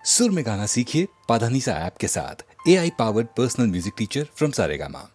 सुर में गाना सीखिए पाधानीसा ऐप के साथ AI powered personal music teacher from Saregama.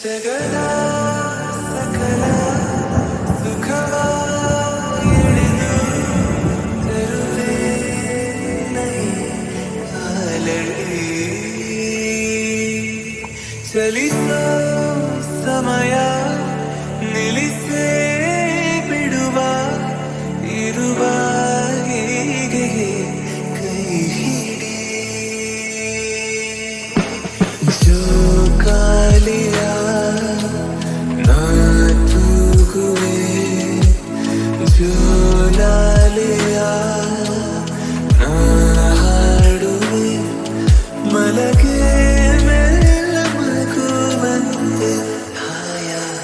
ಜಗದ ಸಕಲ ಸುಖವ ಎಳೆದು ತರುವೆ ನೈ ಅಲಳಿ ಚಲಿಸೋ ಸಮಯ ನಿಲ್ಲಿಸೇ ಬಿಡುವ ಇರುವ ಹೀಗೆ ಕೈ ಹಿಡಿ ಜೋಕಾಲಿಯ ಜೋಲಾಲಿಯ ಹಾಡುವೆ ಮಲಗೆ ಮೆಲ್ಲ ಮಗುವಂತೆ ಹಾಯಾಗಿ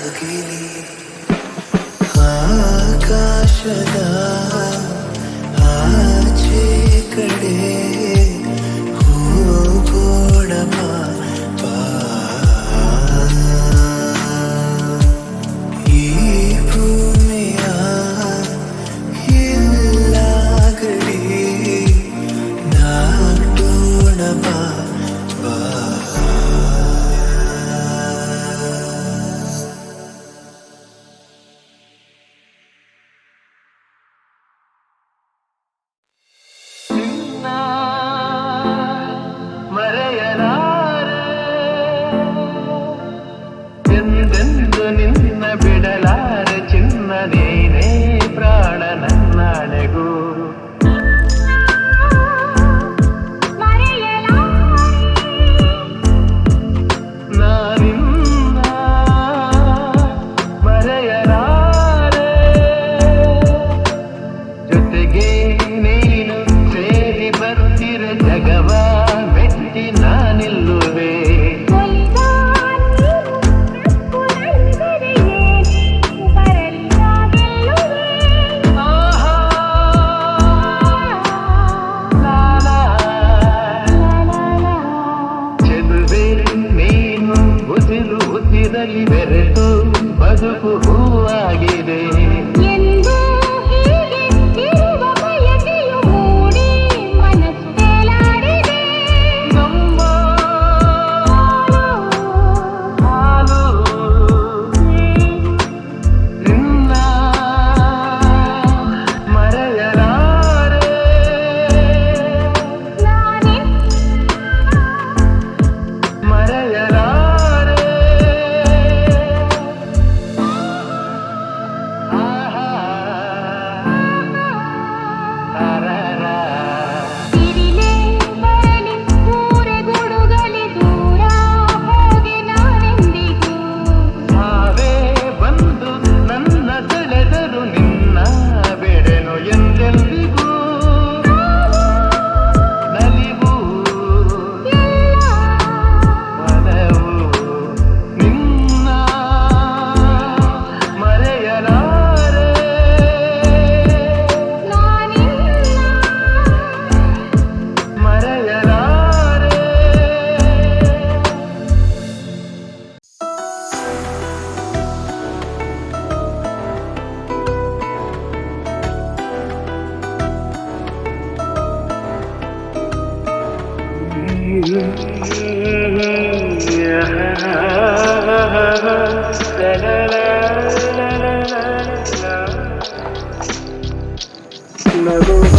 ನಗುವ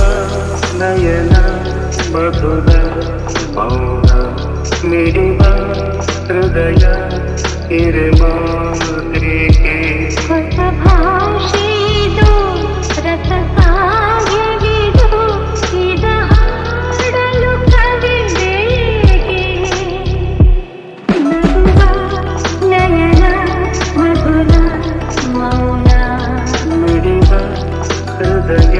ನಯನ ಮಧುರ ಮೌನ ಮಿಡಿವ ಹೃದಯ ಹಿರಿಮಾತ್ರಿಕೆ ಹೊಸ ಭಾಷೆದು ರಸ ಕಾವ್ಯವಿದು ಇದ ಹಾಡಲು ಕವಿದೇಕೆ ನಗುವ ನಯನ ಮಧುರ ಮೌನ ಮಿಡಿವ ಹೃದಯ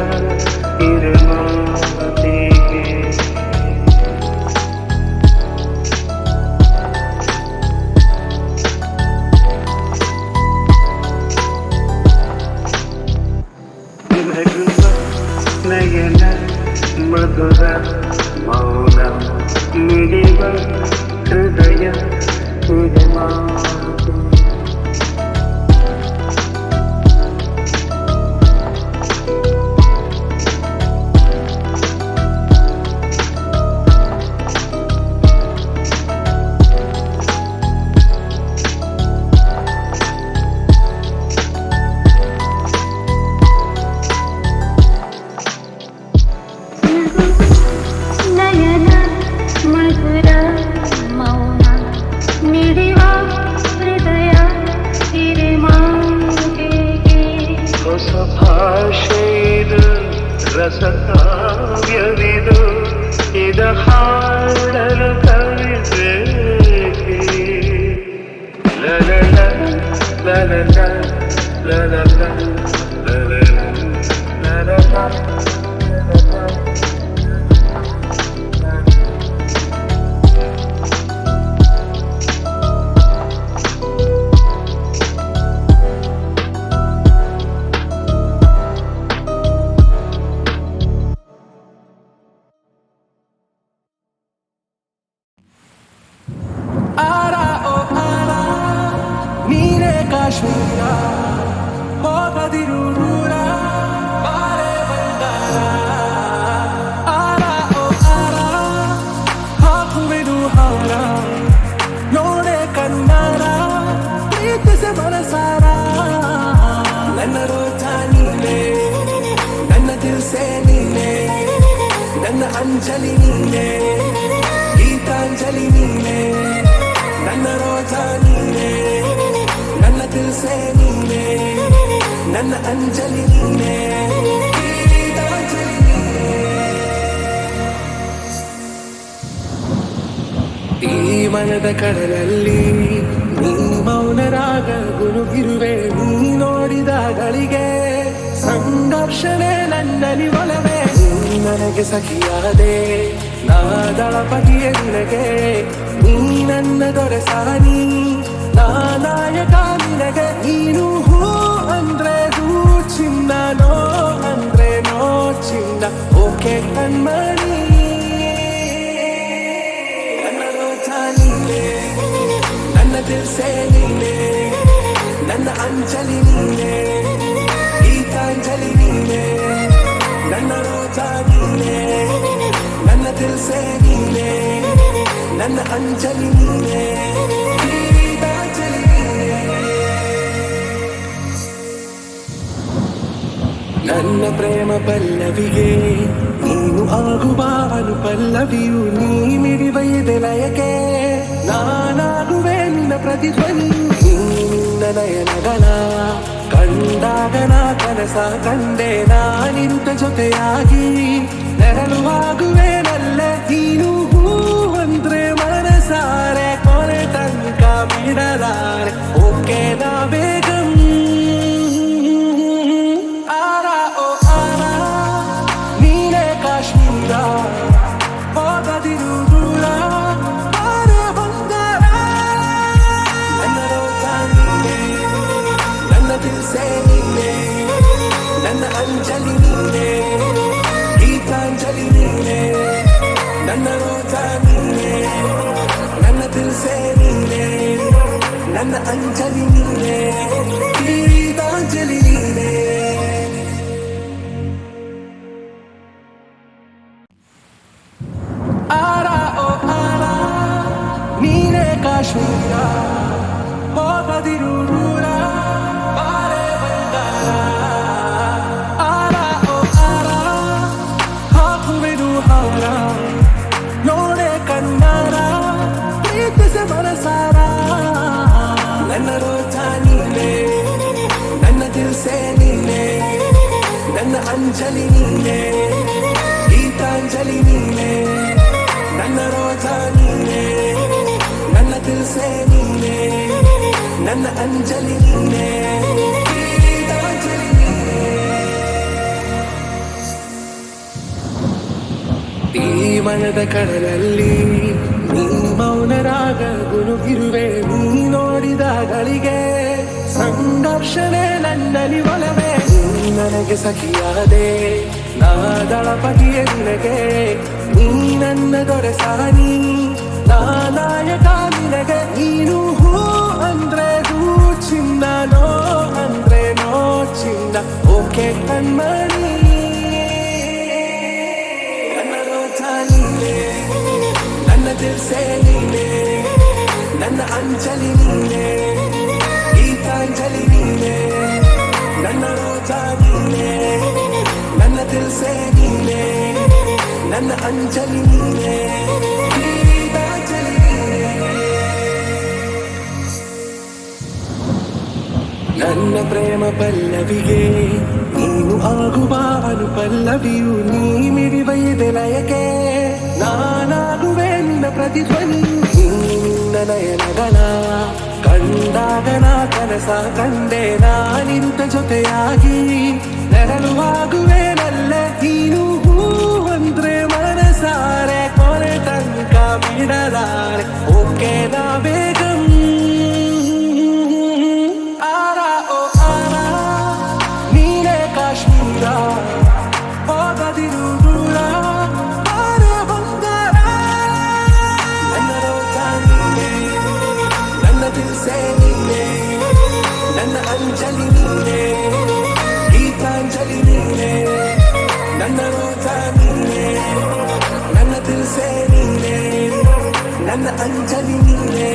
ಹಿರಿಮಾತ್ರಿಕೆ ನಗುವ ನಯನ ಮಧುರ ಮೌನ ಮಿಡಿವ ಹೃದಯ ಹಿರಿಮಾತ್ರಿಕೆ ನಯನ ಮಧುರ ಮೌನ ಮಿಡಿವ ಹೃದಯ ಹಿರಿಮಾತೆಗೆ ಹೊಸ ಭಾಷೆಯಿದು ರಸ ಕಾವ್ಯವಿದು ಇದ ಹಾಡಲು ಕವಿದೇಕೆ ಲಲಲ ಲಲಲ ಲಲಲ ಲಲಲ ಲಲಲ ನೀನೇ ಕಾಶ್ಮೀರ ಹೋಗದಿರು ದೂರ ಬಾರೆ ಬಂಗಾರ ಆರ ಓ ಆರ ಹಾಕುವೆನು ಹಾರ ನೋಡೆ ಕಣ್ಣಾರ ಪ್ರೀತಿಸಿ ಮನಸಾರ ನನ್ನ ರೋಜ ನೀನೆ ನನ್ನ ದಿಲ್ಸೆ ನೀನೆ ನನ್ನ ಅಂಜಲಿ ನೀನೆ ಗೀತಾಂಜಲಿ ನೀನೆ ನನ್ನ ರೋಜ ನೀನೆ ನನ್ನ ದಿಲ್ಸೆ ನೀನೆ ನನ್ನ ಅಂಜಲಿ ನೀನೆ ಗೀತಾಂಜಲಿ ನೀನೆ. ಈ ಮನದ ಕಡಲಲ್ಲಿ ನೀ ಮೌನರಾಗ ಗುರುಗಿರುವೆ ನೀ ನೋಡಿದ ಗಳಿಗೆ ಸಂಘರ್ಷಣೆ ನನ್ನಲ್ಲಿ ಒಲವೇ ನೀ ನನಗೆ ಸಖಿಯಾದೆ ನಾ ದಳಪತಿಯ ನಿನಗೆ ನೀ ನನ್ನ ದೊರೆ ಸಾನಿ ನಾ ನಾಯಕ ನಿನಗೆ ನೀನು ಹೂ ಅಂದ್ರೆ ಹೂ ಚಿನ್ನ ನೋ ಅಂದ್ರೆ ನೋ ಚಿನ್ನ ಓಕೆ ಕಣ್ಮಣಿ ನನ್ನ ರೋಜ ನೀನೆ ನನ್ನ ದಿಲ್ಸೆ ನೀನೆ ನನ್ನ ಅಂಜಲಿ ನೀನೆ ಗೀತಾಂಜಲಿ ನೀನೆ ನನ್ನ ರೋಜ ನೀನೆ ನನ್ನ ದಿಲ್ಸೆ ನೀನೆ ನನ್ನ ಅಂಜಲಿ ನೀನೆ ಗೀತಾಂಜಲಿ ನೀನೆ. ನನ್ನ ಪ್ರೇಮ ಪಲ್ಲವಿಗೆ ನೀನು ಆಗುವ ಅನುಪಲ್ಲವಿಯು ನೀ ಮಿಡಿವ ಎದೆಲಯಕ್ಕೆ ನಾನಾಗುವೆ ನಿನ್ನ ಪ್ರತಿಧ್ವನಿ ನಿನ್ನ ನಯನಗಳ ಕಂಡಾಗ ನಾ ಕನಸ ಕಂಡೆ ನಾನಿರುತ್ತ ಜೊತೆಯಾಗಿ ನೆರಳುವಾಗುವೆ ನಲ್ಲೆ ನೀನು ಹೂ ಅಂದ್ರೆ ಮನಸಾರೆ ಕೊನೆ ತನಕ ಬಿಡಲಾರೆ ಓಕೆ ನಾ ಬೇಗಂ ಆರ ಓ ಆರ ನೀನೇ ಕಾಶ್ಮೀರ ಹೋಗದಿರು ದೂರ ಬಾರೆ ಬಂಗಾರ ನನ್ನ ರೋಜ ನೀನೆ ನನ್ನ ದಿಲ್ಸೆ ನೀನೆ ನನ್ನ ಅಂಜಲಿ ನೀನೆ ಗೀತಾಂಜಲಿ ನೀನೆ ನನ್ನ ರೋಜ ನೀನೆ ನನ್ನ ದಿಲ್ಸೆ ನೀನೆ ನನ್ನ ಅಂಜಲಿ ನೀನೆ ಕಾಶ್ಮೀರ ಹೋಗದಿರು ದೂರ ಬಾರೆ ಬಂಗಾರ ಆರ ಓ ಆರ ಹಾಕುವೆನು ಹಾರ ನೋಡೆ ಕಣ್ಣಾರ ಪ್ರೀತಿಸಿ ಮನಸಾರ ನನ್ನ ರೋಜ ನೀನೆ ನನ್ನ ದಿಲ್ಸೆ ನೀನೆ ನನ್ನ ಅಂಜಲಿ ನೀನೆ ಗೀತಾಂಜಲಿ ನೀನೆ ನನ್ನ ರೋಜ ನೀನೆ ನನ್ನ ದಿಲ್ಸೆ ನೀನೆ ನನ್ನ ಅಂಜಲಿ ನೀನೆ ಗೀತಾಂಜಲಿ ನೀನೆ ಈ ಮನದ ಕಡಲಲ್ಲಿ ನೀ ಮೌನರಾಗ ಗುನುಗಿರುವೆ ನೀ ನೋಡಿದ ಗಳಿಗೆ ಸಂಘರ್ಷಣೆ ನನ್ನಲ್ಲಿ ಒಲವೇ ನೀ ನನಗೆ ಸಖಿಯಾದೆ ನಾ ದಳಪತಿಯ ನಿನಗೆ ನೀ ನನ್ನ ದೊರೆ ಸಾನಿ ನಾ ನಾಯಕ ನಿನಗೆ ನೀನು ಹೂ ಅಂದ್ರೆ ಹೂ ಚಿನ್ನ ನೋ ಅಂದ್ರೆ ನೋ ಚಿನ್ನ ಓಕೆ ಕಣ್ಮಣಿ ನನ್ನ ರೋಜ ನೀನೆ ನನ್ನ ದಿಲ್ಸೆ ನೀನೆ ನನ್ನ ಅಂಜಲಿ ನೀನೆ ಗೀತಾಂಜಲಿ ನೀನೆ ನನ್ನ ರೋಜ ನೀನೆ ನನ್ನ ದಿಲ್ಸೆ ನೀನೆ ನನ್ನ ಅಂಜಲಿ ನೀನೆ ಗೀತಾಂಜಲಿ ನೀನೆ ನನ್ನ ಪ್ರೇಮ ಪಲ್ಲವಿಗೆ ನೀನು ಆಗುವ ಅನುಪಲ್ಲವಿಯು ನೀ ಮಿಡಿವ ಎದೆಲಯಕ್ಕೆ ನಾನಾಗುವೆ ನಿನ್ನ ಪ್ರತಿಧ್ವನಿ ನಿನ್ನ ನಯನಗಳ ಕಂಡಾಗ ನಾ ಕನಸ ಕಂಡೆ ನಾನಿರುತ್ತ ಜೊತೆಯಾಗಿ ನೆರಳುವಾಗುವೆ ನಲ್ಲೆ ನೀನು ಹೂ ಅಂದ್ರೆ ಮನಸಾರೆ ಕೊನೆ ತನಕ ಬಿಡಲಾರೆ ಓಕೆ ನಾ ಬೇಗಂ ಆರ ಓ ಆರ ನೀನೇ ಕಾಶ್ಮೀರ ಹೋಗದಿರು ದೂರ ಬಾರೆ ಬಂಗಾರ ನನ್ನ ರೋಜ ನೀನೆ ನನ್ನ ದಿಲ್ಸೆ ನೀನೆ ನನ್ನ ಅಂಜಲಿ ನೀನೆ ಗೀತಾಂಜಲಿ ನೀನೆ ನನ್ನ ರೋಜ ನೀನೆ ನನ್ನ ದಿಲ್ಸೆ ನೀನೆ ನನ್ನ ಅಂಜಲಿ ನೀನೆ